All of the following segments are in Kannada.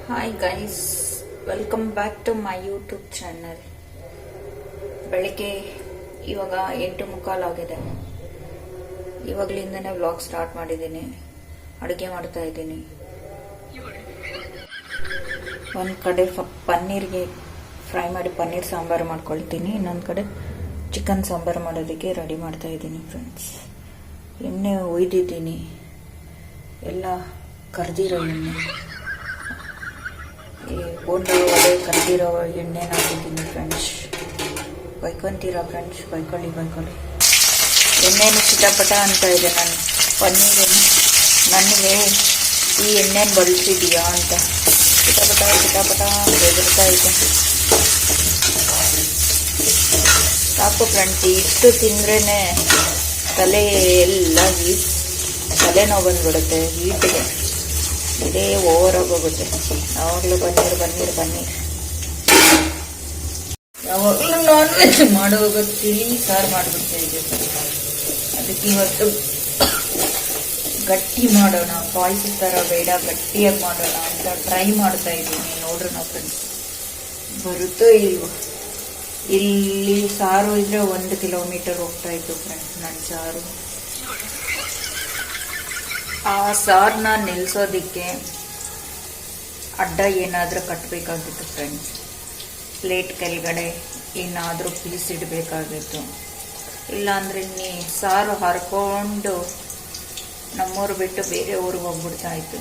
Hi guys, welcome back to my YouTube channel. ಬೆಳಿಗ್ಗೆ ಇವಾಗ 8:15 ಆಗಿದೆ. ಇವಾಗಲಿಂದನೇ ವ್ಲಾಗ್ ಸ್ಟಾರ್ಟ್ ಮಾಡಿದ್ದೀನಿ. ಅಡುಗೆ ಮಾಡ್ತಾ ಇದ್ದೀನಿ. ಒಂದು ಕಡೆ ಪನ್ನೀರ್ಗೆ ಫ್ರೈ ಮಾಡಿ ಪನ್ನೀರ್ ಸಾಂಬಾರು ಮಾಡ್ಕೊಳ್ತೀನಿ. ಇನ್ನೊಂದು ಕಡೆ ಚಿಕನ್ ಸಾಂಬಾರು ಮಾಡೋದಕ್ಕೆ ರೆಡಿ ಮಾಡ್ತಾ ಇದ್ದೀನಿ ಫ್ರೆಂಡ್ಸ್. ಎಣ್ಣೆ ಒಯ್ದಿದ್ದೀನಿ, ಎಲ್ಲ ಕರ್ದಿರೋ ಎಣ್ಣೆ, ಈ ಬೋಂಡ ಒಲೆ ಕರ್ದಿರೋ ಎಣ್ಣೆನ ಹಾಕಿದ್ದೀನಿ ಫ್ರೆಂಡ್ಸ್. ಬೈಕೊಂತೀರಾ ಫ್ರೆಂಡ್ಸ್? ಬೈಕೊಳ್ಳಿ. ಎಣ್ಣೆನು ಚಿಟಪಟ ಅಂತ ಇದೆ. ನಾನು ಪನ್ನೀರ್ ನನಗೆ ಈ ಎಣ್ಣೆನ ಬಳಸಿದೀಯಾ ಅಂತ ಚಿಟಪಟ ಬೆದರ್ತಾ ಇದೆ. ಸಾಕು ಫ್ರೆಂಡ್ಸ್, ಇಷ್ಟು ತಿಂದ್ರೇ ತಲೆ ಎಲ್ಲ ತಲೆನೋವು ಬಂದ್ಬಿಡುತ್ತೆ. ಹೀಟಿಗೆ ಇದೇ ಓವರ್ ಆಗೋಗುತ್ತೆ. ಯಾವಾಗಲೂ ಪನ್ನೀರ್ ಯಾವಾಗಲೂ ನಾನ್ ವೆಜ್ ಮಾಡುವಾಗ ತಿಳಿ ಸಾರು ಮಾಡಿಬಿಡ್ತಾ ಇದೆ. ಅದಕ್ಕೆ ಇವತ್ತು ಗಟ್ಟಿ ಮಾಡೋಣ, ಪಾಯಸ ಥರ ಬೇಡ, ಗಟ್ಟಿಯಾಗಿ ಮಾಡೋಣ ಅಂತ ಟ್ರೈ ಮಾಡ್ತಾ ಇದ್ದೀನಿ. ನೋಡ್ರಿ ಫ್ರೆಂಡ್ಸ್, ಬರುತ್ತೋ ಇಲ್ವೋ. ಇಲ್ಲಿ ಸಾರು ಇದ್ರೆ 1 ಕಿಲೋಮೀಟರ್ ಹೋಗ್ತಾ ಇತ್ತು ಫ್ರೆಂಡ್ಸ್ ನನ್ನ ಸಾರು. ಆ ಸಾರನ್ನ ನಿಲ್ಲಿಸೋದಿಕ್ಕೆ ಅಡ್ಡ ಏನಾದರೂ ಕಟ್ಟಬೇಕಾಗಿತ್ತು ಫ್ರೆಂಡ್ಸ್. ಪ್ಲೇಟ್ ಕೆಳಗಡೆ ಏನಾದರೂ ಪೀಸ್ ಇಡಬೇಕಾಗಿತ್ತು. ಇಲ್ಲಾಂದರೆ ಸಾರು ಹರ್ಕೊಂಡು ನಮ್ಮೂರು ಬಿಟ್ಟು ಬೇರೆ ಊರಿಗೆ ಹೋಗ್ಬಿಡ್ತಾ ಇತ್ತು.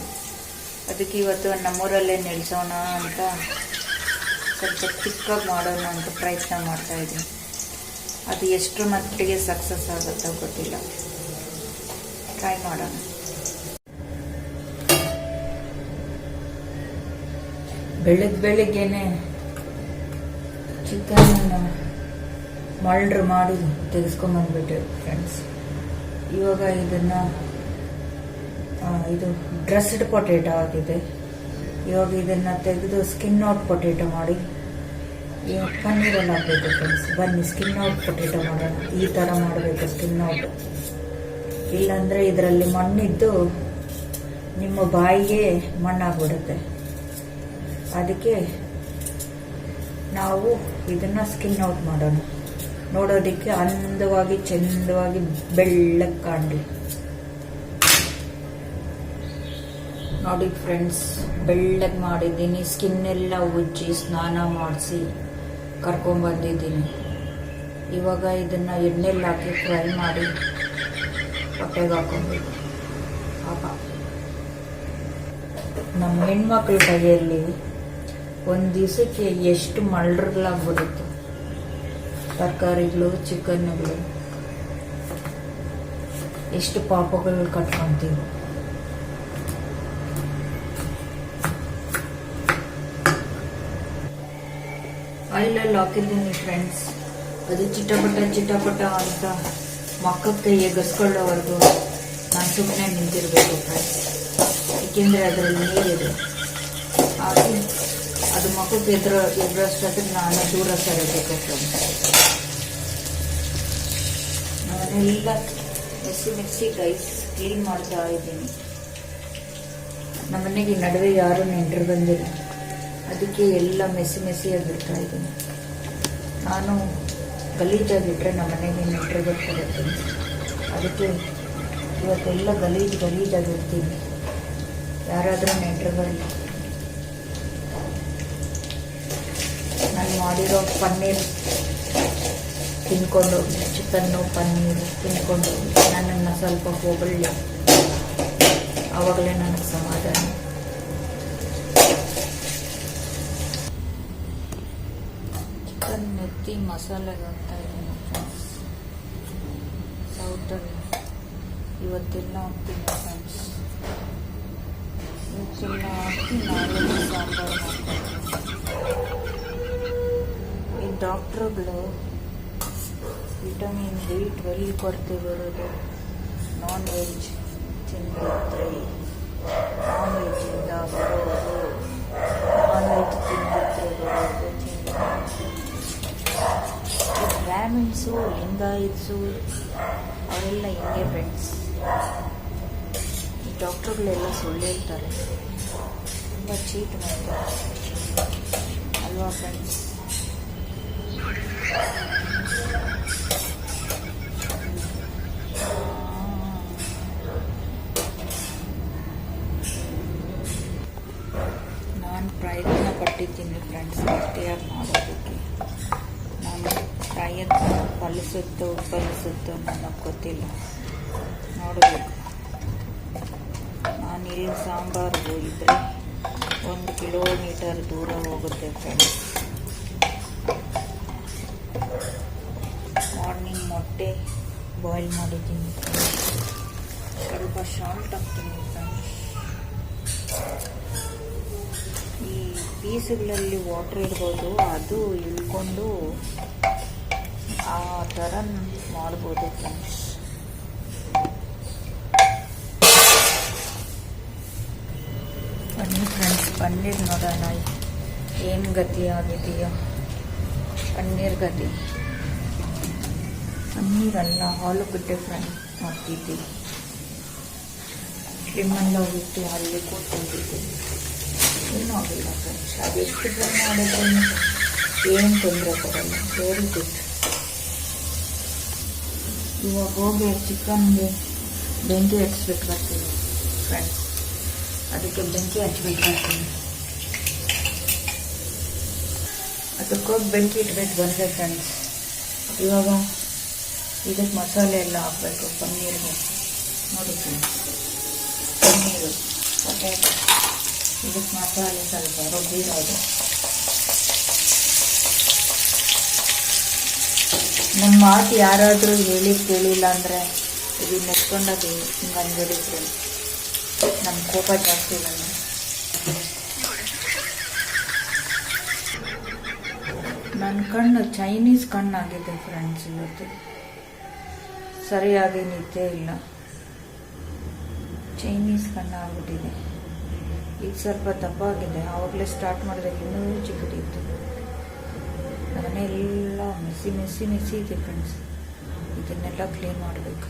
ಅದಕ್ಕೆ ಇವತ್ತು ನಮ್ಮೂರಲ್ಲೇ ನಿಲ್ಲಿಸೋಣ ಅಂತ ಸ್ವಲ್ಪ ಚಿಕ್ಕದಾಗಿ ಮಾಡೋಣ ಅಂತ ಪ್ರಯತ್ನ ಮಾಡ್ತಾ ಇದ್ದೀನಿ. ಅದು ಎಷ್ಟರ ಮಟ್ಟಿಗೆ ಸಕ್ಸಸ್ ಆಗುತ್ತೋ ಗೊತ್ತಿಲ್ಲ, ಟ್ರೈ ಮಾಡೋಣ. ಬೆಳಿಗ್ಗೆನೆ ಚಿಕನ್ ಮಲ್ಡ್ರ್ ಮಾಡಿ ತೆಗೆಸ್ಕೊಂಬಂದ್ಬಿಟ್ಟೆ ಫ್ರೆಂಡ್ಸ್. ಇವಾಗ ಇದು ಡ್ರೆಸ್ಡ್ ಪೊಟೇಟೊ ಆಗಿದೆ. ಇವಾಗ ಇದನ್ನು ತೆಗೆದು ಸ್ಕಿನ್ ಔಟ್ ಪೊಟೇಟೊ ಮಾಡಿ ಪನ್ನೀರಲ್ಲಿ ಹಾಕಬೇಕು ಫ್ರೆಂಡ್ಸ್. ಬನ್ನಿ ಸ್ಕಿನ್ ಔಟ್ ಪೊಟೇಟೊ ಮಾಡೋಣ. ಈ ಥರ ಮಾಡಬೇಕು ಸ್ಕಿನ್ ಔಟ್. ಇಲ್ಲಾಂದರೆ ಇದರಲ್ಲಿ ಮಣ್ಣಿದ್ದು ನಿಮ್ಮ ಬಾಯಿಗೆ ಮಣ್ಣಾಗ್ಬಿಡುತ್ತೆ. ಅದಕ್ಕೆ ನಾವು ಇದನ್ನು ಸ್ಕಿನ್ ಔಟ್ ಮಾಡೋಣ. ನೋಡೋದಕ್ಕೆ ಅಂದವಾಗಿ ಚೆಂದವಾಗಿ ಬೆಳ್ಳಗೆ ಕಾಣಲಿ. ನೋಡಿ ಫ್ರೆಂಡ್ಸ್, ಬೆಳ್ಳಗೆ ಮಾಡಿದ್ದೀನಿ. ಸ್ಕಿನ್ ಎಲ್ಲ ಉಜ್ಜಿ ಸ್ನಾನ ಮಾಡಿಸಿ ಕರ್ಕೊಂಬಂದಿದ್ದೀನಿ. ಇವಾಗ ಇದನ್ನು ಎಣ್ಣೆಲ್ಲಿ ಹಾಕಿ ಫ್ರೈ ಮಾಡಿ ಹೊಟ್ಟೆಗೆ ಹಾಕೊಬೇಕು. ಪಾಪ ನಮ್ಮ ಹೆಣ್ಮಕ್ಳ ಕೈಯಲ್ಲಿ ಒಂದು ದಿವಸಕ್ಕೆ ಎಷ್ಟು ಮಲ್ಡ್ರಗಳಾಗ್ಬಿಡುತ್ತೆ. ತರಕಾರಿಗಳು, ಚಿಕನ್ಗಳು, ಎಷ್ಟು ಪಾಪಗಳು ಕಟ್ಕೊತೀವಿ. ಆಯಿಲಲ್ಲಿ ಹಾಕಿದ್ದೀನಿ ಫ್ರೆಂಡ್ಸ್. ಅದು ಚಿಟಪಟ ಅಂತ ಮಕ್ಕಕ್ಕೆ ಎಗರ್ಸ್ಕೊಳ್ಳೋವರೆಗೂ ನಾನು ಸುಮ್ಮನೆ ನಿಂತಿರಬೇಕು ಫ್ರೆಂಡ್ಸ್. ಏಕೆಂದರೆ ಅದರಲ್ಲಿ ನೀರಿದೆ. ಹಾಗೆ ಅದು ಮಕ್ಕಕ್ಕೆ ಎದುರಷ್ಟೊತ್ತಿಗೆ ನಾನು ದೂರ ಸರಬೇಕು ಫ್ರೆಂಡ್ಸ್. ನಾನೆಲ್ಲ ಮೆಸ್ಸಿ ಗೈಸ್ ಕ್ಲೀನ್ ಮಾಡ್ತಾ ಇದ್ದೀನಿ. ನಮ್ಮನೆಗೆ ನಡುವೆ ಯಾರೂ ನೆಂಟರು ಬಂದಿಲ್ಲ. ಅದಕ್ಕೆ ಎಲ್ಲ ಮೆಸ್ಸಿಯಾಗಿ ಬಿಡ್ತಾ ಇದ್ದೀನಿ. ನಾನು ಗಲೀಜಾಗಿಟ್ಟರೆ ನಮ್ಮನೆಗೆ ನೆಂಟರು ಬರ್ತೀನಿ. ಅದಕ್ಕೆ ಇವತ್ತೆಲ್ಲ ಗಲೀಜಾಗಿರ್ತೀನಿ. ಯಾರಾದರೂ ನೆಂಟರು ಬರಲಿ. ನಾನು ಮಾಡಿರೋ ಪನ್ನೀರ್ ತಿನ್ಕೊಂಡು, ಚಿಕನ್ನು ಪನ್ನೀರ್ ತಿನ್ಕೊಂಡು ನನ್ನನ್ನು ಸ್ವಲ್ಪ ಹೊಗಳಿ, ಆವಾಗಲೇ ನನಗೆ ಸಮಾಧಾನ. ಚಿಕನ್ ನೆತ್ತಿ ಮಸಾಲೆಗೆ ಹಾಕ್ತಾ ಇದ್ದೀನಿ ಫ್ರೆಂಡ್ಸ್. ಸೌಟಲ್ಲಿ ಇವತ್ತೆಲ್ಲ ಹಾಕ್ತೀನಿ ಫ್ರೆಂಡ್ಸ್. ಇವತ್ತೆಲ್ಲ ಹಾಕಿ ನಾಳೆ ಸಾಂಬಾರು ಮಾಡ್ಕೊಳ್ತೀನಿ. ಈ ಡಾಕ್ಟ್ರುಗಳು ವಿಟಮಿನ್ B12 ಕೊರತೆ ಬರೋದು ನಾನ್ ವೆಜ್ ತಿಂದಿದ್ರೆ, ನಾನ್ ವೆಜ್ಜಿಂದ ಬರೋದು, ನಾನ್ ವೆಜ್ ತಿಂದಿದ್ರೆ ಬರೋದು. ಬ್ರಾಹ್ಮಿನ್ಸು, ಲಿಂಗಾಯತ್ಸು ಅವರೆಲ್ಲ ಹಿಂಗೆ ಫ್ರೆಂಡ್ಸ್. ಈ ಡಾಕ್ಟ್ರುಗಳೆಲ್ಲ ಸುಳ್ಳು ಹೇಳ್ತಾರೆ. ತುಂಬ ಚೀಪ್ ಅಲ್ವಾ ಫ್ರೆಂಡ್ಸ್. ನಾನು ಪ್ರಯತ್ನ ಪಟ್ಟಿದ್ದೀನಿ ಫ್ರೆಂಡ್ಸ್ ಗಟ್ಟಿಯಾಗಿ ಮಾಡೋದಕ್ಕೆ. ನಾನು ಪ್ರಯತ್ನ ಫಲಿಸುತ್ತೋ ನನಗೆ ಗೊತ್ತಿಲ್ಲ, ನೋಡಬೇಕು. ನಾನು ಇಲ್ಲಿ ಸಾಂಬಾರು ಹೋಗಿದ್ರೆ 1 ಕಿಲೋಮೀಟರ್ ದೂರ ಹೋಗುತ್ತೆ ಫ್ರೆಂಡ್ಸ್. ಮಾರ್ನಿಂಗ್ ಮೊಟ್ಟೆ ಬಾಯ್ಲ್ ಮಾಡಿದ್ದೀನಿ, ಸ್ವಲ್ಪ ಶಾಲ್ಟ್ ಹಾಕ್ತೀನಿ ಫ್ರೆಂಡ್ಸ್. ಈ ಪೀಸ್ಗಳಲ್ಲಿ ವಾಟರ್ ಇರ್ಬೋದು, ಅದು ಇಳ್ಕೊಂಡು ಆ ಥರ ಮಾಡ್ಬೋದು ಫ್ರೆಂಡ್ಸ್. ಬನ್ನಿ ಫ್ರೆಂಡ್ಸ್, ಪನ್ನೀರ್ ನೋಡೋಣ ಏನು ಗತಿ ಆಗಿದೆಯೋ. ಪನ್ನೀರ್ ಗತಿ ಪನ್ನೀರಲ್ಲ, ಆಲೂಗಡ್ಡೆ ಫ್ರೈ ಮಾಡ್ತಿದ್ದೀವಿ. ಸ್ಲಿಮ್ಮೆಲ್ಲ ಹೋಗಿತ್ತು, ಅಲ್ಲಿ ಕೂತ್ಕೊಂಡಿದ್ದೀನಿ. ಏನೂ ಆಗಿಲ್ಲ ಫ್ರೆಂಡ್ಸ್. ಅದೆಷ್ಟು ಫ್ರೈ ಮಾಡಿದ್ರೂ ಏನು ತೊಂದರೆ ಕೊಡಲ್ಲ. Very good. ಇವಾಗ ಹೋಗಿ ಚಿಕನ್ಗೆ ಬೆಂಕಿ ಹಚ್ಬಿಟ್ಟು ಬರ್ತೀನಿ ಫ್ರೆಂಡ್ಸ್. ಅದಕ್ಕೆ ಬೆಂಕಿ ಹಚ್ಬಿಟ್ಟು ಬರ್ತೀನಿ. ಅದಕ್ಕೋಗಿ ಬೆಂಕಿ ಇಟ್ಬಿಟ್ಟು ಬಂದರೆ ಫ್ರೆಂಡ್ಸ್, ಇವಾಗ ಇದಕ್ಕೆ ಮಸಾಲೆ ಎಲ್ಲ ಹಾಕಬೇಕು ಪನ್ನೀರ್ಗೆ. ನೋಡಿ ಫ್ರೆಂಡ್ಸ್, ಪನ್ನೀರು, ಪೊಟ್ಯಾಟೊ, ಇದಕ್ಕೆ ಮಸಾಲೆ ಸ್ವಲ್ಪ ರುಬ್ಬಿರೋದು. ನಮ್ಮ ಮಾತು ಯಾರಾದರೂ ಹೇಳಿ ಕೇಳಿಲ್ಲ ಅಂದರೆ ಇದು ನೆಚ್ಕೊಂಡಾಗಿ ಹಿಂಗೆ ಅಂದ್ಬಿಡಿ ಫ್ರೆಂಡ್ಸ್. ನಮ್ಮ ಕೋಪ ಜಾಸ್ತಿ ಬಂದು ನನ್ನ ಕಣ್ಣು ಚೈನೀಸ್ ಕಣ್ಣಾಗಿದೆ ಫ್ರೆಂಡ್ಸ್. ಇವತ್ತು ಸರಿಯಾಗಿ ನಿದ್ದೆ ಇಲ್ಲ, ಚೈನೀಸ್ ಕಣ್ಣಾಗ್ಬಿಟ್ಟಿದೆ. ಈಗ ಸ್ವಲ್ಪ ದಪ್ಪ ಆಗಿದೆ. ಆವಾಗಲೇ ಸ್ಟಾರ್ಟ್ ಮಾಡಿದಾಗ ಇನ್ನೂ ಚಿಕ್ಕದಿತ್ತು. ಮನೆಯೆಲ್ಲ ಮೆಸ್ಸಿ ಇದೆ ಫ್ರೆಂಡ್ಸ್. ಇದನ್ನೆಲ್ಲ ಕ್ಲೀನ್ ಮಾಡಬೇಕು.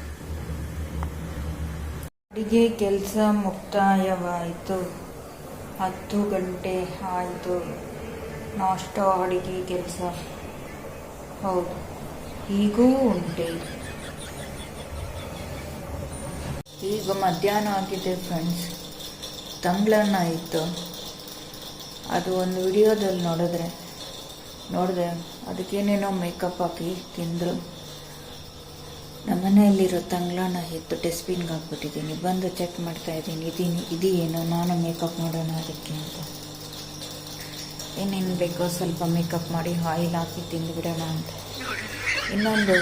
ಅಡಿಗೆ ಕೆಲಸ ಮುಕ್ತಾಯವಾಯಿತು. 10 ಗಂಟೆ ಆಯಿತು. ನಾಷ್ಟ, ಅಡಿಗೆ ಕೆಲಸ ಹೌದು ಹೀಗೂ ಉಂಟೆ. ಈಗ ಮಧ್ಯಾಹ್ನ ಆಗಿದೆ ಫ್ರೆಂಡ್ಸ್. ತಂಗ್ಳನ್ನ ಇತ್ತು, ಅದು ಒಂದು ವಿಡಿಯೋದಲ್ಲಿ ನೋಡಿದೆ. ಅದಕ್ಕೇನೇನೋ ಮೇಕಪ್ ಹಾಕಿ ತಿಂದರು. ನಮ್ಮ ಮನೆಯಲ್ಲಿರೋ ತಂಗ್ಳನ್ನ ಇತ್ತು, ಡಸ್ಟ್ಬಿನ್ಗೆ ಹಾಕ್ಬಿಟ್ಟಿದ್ದೀನಿ. ಬಂದು ಚೆಕ್ ಮಾಡ್ತಾ ಇದ್ದೀನಿ, ಇದೇನೋ ನಾನು ಮೇಕಪ್ ಮಾಡೋಣ ಅದಕ್ಕೆ ಅಂತ. ಏನೇನು ಬೇಕೋ ಸ್ವಲ್ಪ ಮೇಕಪ್ ಮಾಡಿ ಆಯಿಲ್ ಹಾಕಿ ತಿಂದುಬಿಡೋಣ ಅಂತ. ಇನ್ನೊಂದು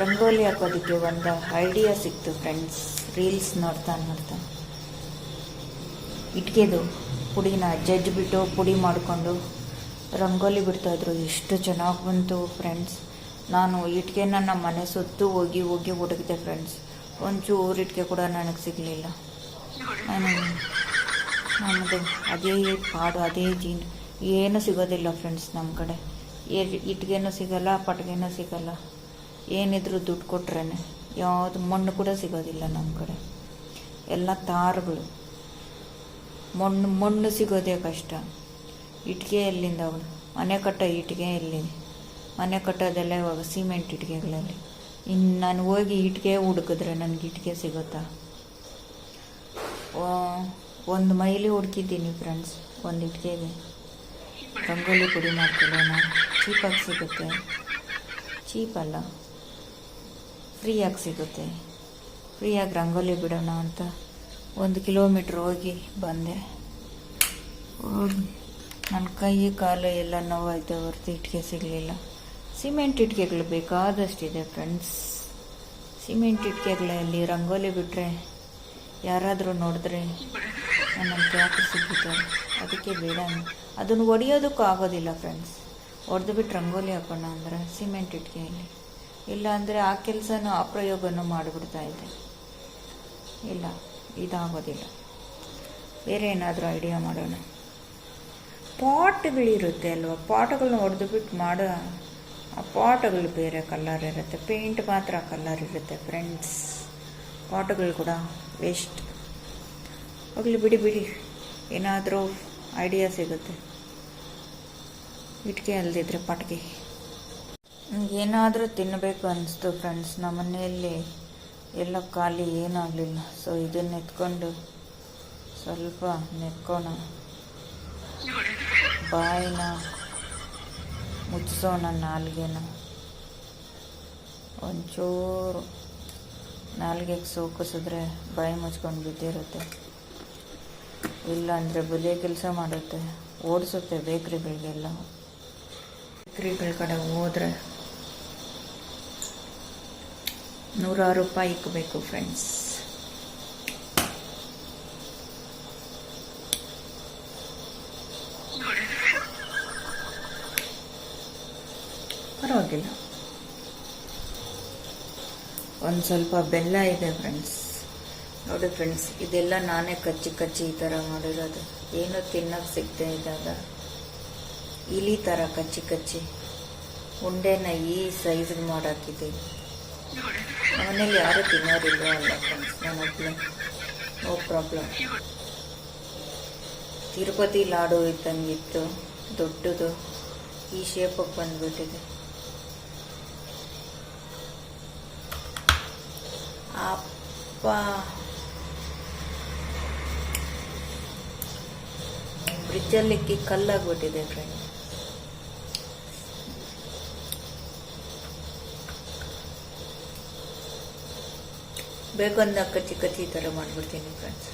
ರಂಗೋಲಿ ಹಾಕೋದಕ್ಕೆ ಒಂದು ಐಡಿಯಾ ಸಿಕ್ತು ಫ್ರೆಂಡ್ಸ್. ರೀಲ್ಸ್ ನೋಡ್ತಾ ಇಟ್ಕೆದು ಪುಡಿನ ಜಜ್ಜಿಬಿಟ್ಟು ಪುಡಿ ಮಾಡಿಕೊಂಡು ರಂಗೋಲಿ ಬಿಡ್ತಾಯಿದ್ರು. ಎಷ್ಟು ಚೆನ್ನಾಗಿ ಬಂತು ಫ್ರೆಂಡ್ಸ್. ನಾನು ಇಟ್ಕೆನ ನಮ್ಮ ಮನೆ ಸುತ್ತು ಹೋಗಿ ಹುಡುಕಿದೆ ಫ್ರೆಂಡ್ಸ್. ಒಂಚೂರು ಇಟ್ಕೆ ಕೂಡ ನನಗೆ ಸಿಗಲಿಲ್ಲ. ನಮ್ಮದು ಅದೇ ಪಾಡು, ಅದೇ ಜೀನು, ಏನೂ ಸಿಗೋದಿಲ್ಲ ಫ್ರೆಂಡ್ಸ್ ನಮ್ಮ ಕಡೆ. ಇಟ್ಗೆನೂ ಸಿಗೋಲ್ಲ, ಪಟ್ಗೆನೂ ಸಿಗೋಲ್ಲ. ಏನಿದ್ರು ದುಡ್ಡು ಕೊಟ್ರೇ ಯಾವುದು ಮಣ್ಣು ಕೂಡ ಸಿಗೋದಿಲ್ಲ ನಮ್ಮ ಕಡೆ. ಎಲ್ಲ ತಾರುಗಳು. ಮಣ್ಣು ಸಿಗೋದೇ ಕಷ್ಟ. ಇಟ್ಗೆ ಎಲ್ಲಿಂದ ಅವಳು ಮನೆ ಕಟ್ಟೋ ಇಟ್ಗೆ ಎಲ್ಲಿದೆ? ಮನೆ ಕಟ್ಟೋದೆಲ್ಲ ಇವಾಗ ಸಿಮೆಂಟ್ ಇಟ್ಗೆಗಳಲ್ಲಿ. ಇನ್ನು ನಾನು ಹೋಗಿ ಇಟ್ಗೆ ಹುಡುಕಿದ್ರೆ ನನಗೆ ಇಟ್ಗೆ ಸಿಗುತ್ತಾ? 1 ಮೈಲಿ ಹುಡುಕಿದ್ದೀನಿ ಫ್ರೆಂಡ್ಸ್. ಒಂದು ಇಟ್ಗೆಗೆ ರಂಗೋಲಿ ಪುಡಿ ಮಾಡ್ಕೊಳ್ಳೋಣ. ಚೀಪಾಗಿ ಸಿಗುತ್ತೆ. ಚೀಪಲ್ಲ, ಫ್ರೀಯಾಗಿ ಸಿಗುತ್ತೆ. ಫ್ರೀಯಾಗಿ ರಂಗೋಲಿ ಬಿಡೋಣ ಅಂತ 1 ಕಿಲೋಮೀಟ್ರ್ ಹೋಗಿ ಬಂದೆ. ನನ್ನ ಕೈ ಕಾಲು ಎಲ್ಲ ನೋವಾಯ್ತು ಹೊರತು ಇಟ್ಗೆ ಸಿಗಲಿಲ್ಲ. ಸಿಮೆಂಟ್ ಇಟ್ಕೆಗಳು ಬೇಕಾದಷ್ಟಿದೆ ಫ್ರೆಂಡ್ಸ್. ಸಿಮೆಂಟ್ ಇಟ್ಕೆಗಳಲ್ಲಿ ರಂಗೋಲಿ ಬಿಟ್ಟರೆ ಯಾರಾದರೂ ನೋಡಿದ್ರೆ ನನ್ನ ಯಾಕೆ ಸಿಗ್ತಾರೆ. ಅದಕ್ಕೆ ಬೇಡ, ಅದನ್ನು ಒಡೆಯೋದಕ್ಕೂ ಆಗೋದಿಲ್ಲ ಫ್ರೆಂಡ್ಸ್. ಹೊಡೆದು ಬಿಟ್ಟು ರಂಗೋಲಿ ಹಾಕೋಣ ಅಂದರೆ ಸಿಮೆಂಟ್ ಇಟ್ಕೆಯಲ್ಲಿ, ಇಲ್ಲ ಅಂದರೆ ಆ ಕೆಲಸನೂ ಆ ಪ್ರಯೋಗನೂ ಮಾಡಿಬಿಡ್ತಾ ಇದ್ದೆ. ಇಲ್ಲ, ಇದಾಗೋದಿಲ್ಲ. ಬೇರೆ ಏನಾದರೂ ಐಡಿಯಾ ಮಾಡೋಣ. ಪಾಟ್ಗಳಿರುತ್ತೆ ಅಲ್ವಾ, ಪಾಟ್ಗಳನ್ನ ಹೊಡೆದು ಬಿಟ್ಟು ಮಾಡೋ ಆ ಪಾಟ್ಗಳು ಬೇರೆ ಕಲರ್ ಇರುತ್ತೆ, ಪೇಂಟ್ ಮಾತ್ರ ಕಲರ್ ಇರುತ್ತೆ ಫ್ರೆಂಡ್ಸ್. ಪಾಟ್ಗಳು ಕೂಡ ವೇಸ್ಟ್. ಹೋಗಲಿ ಬಿಡಿ. ಏನಾದರೂ ಐಡಿಯಾ ಸಿಗುತ್ತೆ. ಇಟ್ಕೆ ಅಲ್ದಿದ್ರೆ ಪಟ್ಗೆ. ಏನಾದರೂ ತಿನ್ನಬೇಕು ಅನಿಸ್ತು ಫ್ರೆಂಡ್ಸ್. ನಮ್ಮ ಮನೆಯಲ್ಲಿ ಎಲ್ಲ ಖಾಲಿ ಏನಾಗಲಿಲ್ಲ. ಸೊ ಇದನ್ನ ಎತ್ಕೊಂಡು ಸ್ವಲ್ಪ ನೆಕ್ಕೋಣ, ಬಾಯಿನ ಮುಚ್ಚಿಸೋಣ, ನಾಲ್ಗೆನ ಒಂಚೂರು ನಾಲ್ಗೆಗೆ ಸೋಕಿಸಿದ್ರೆ ಬಾಯಿ ಮುಚ್ಕೊಂಡು ಬಿದ್ದಿರುತ್ತೆ. ಇಲ್ಲಾಂದರೆ ಬಲಿಯ ಕೆಲಸ ಮಾಡುತ್ತೆ, ಓಡಿಸುತ್ತೆ ಬೇಕ್ರಿಗಳಿಗೆಲ್ಲ. ಬೇಕ್ರಿಗಳ ಕಡೆ ಹೋದರೆ 100 ರೂಪಾಯಿ ಇಕ್ಕಬೇಕು ಫ್ರೆಂಡ್ಸ್. ಪರವಾಗಿಲ್ಲ. ಒಂದು ಸ್ವಲ್ಪ ಬೆಲ್ಲ ಇದೆ ಫ್ರೆಂಡ್ಸ್. ನೋಡಿ ಫ್ರೆಂಡ್ಸ್, ಇದೆಲ್ಲ ನಾನೇ ಕಚ್ಚಿ ಈ ಥರ ಮಾಡಿರೋದು. ಏನು ತಿನ್ನೋಕೆ ಸಿಗದೆ ಇದ್ದಾಗ ಇಲಿ ಥರ ಕಚ್ಚಿ ಉಂಡೆನ ಈ ಸೈಜ್ಗೆ ಮಾಡಾಕಿದ್ದೀನಿ. ಮನೇಲಿ ಯಾರು ತಿನ್ನೋರಿಲ್ಲ ಅಲ್ಲ ಫ್ರೆಂಡ್ಸ್, ನಾನೊಬ್ಬಳೆ, ನೋ ಪ್ರಾಬ್ಲಮ್. ತಿರುಪತಿ ಲಾಡು ಇದ್ದಂಗಿತ್ತು, ದೊಡ್ಡದು, ಈ ಶೇಪಿಗೆ ಬಂದ್ಬಿಟ್ಟಿದೆ. ಅಪ್ಪ, ಫ್ರಿಜ್ಜಲ್ಲಿ ಕಲ್ಲಾಗ್ಬಿಟ್ಟಿದೆ ಫ್ರೆಂಡ್. ಬೇಕಂದ ಕಚ್ಚಿ ಈ ಥರ ಮಾಡಿಬಿಡ್ತೀನಿ ಫ್ರೆಂಡ್ಸ್.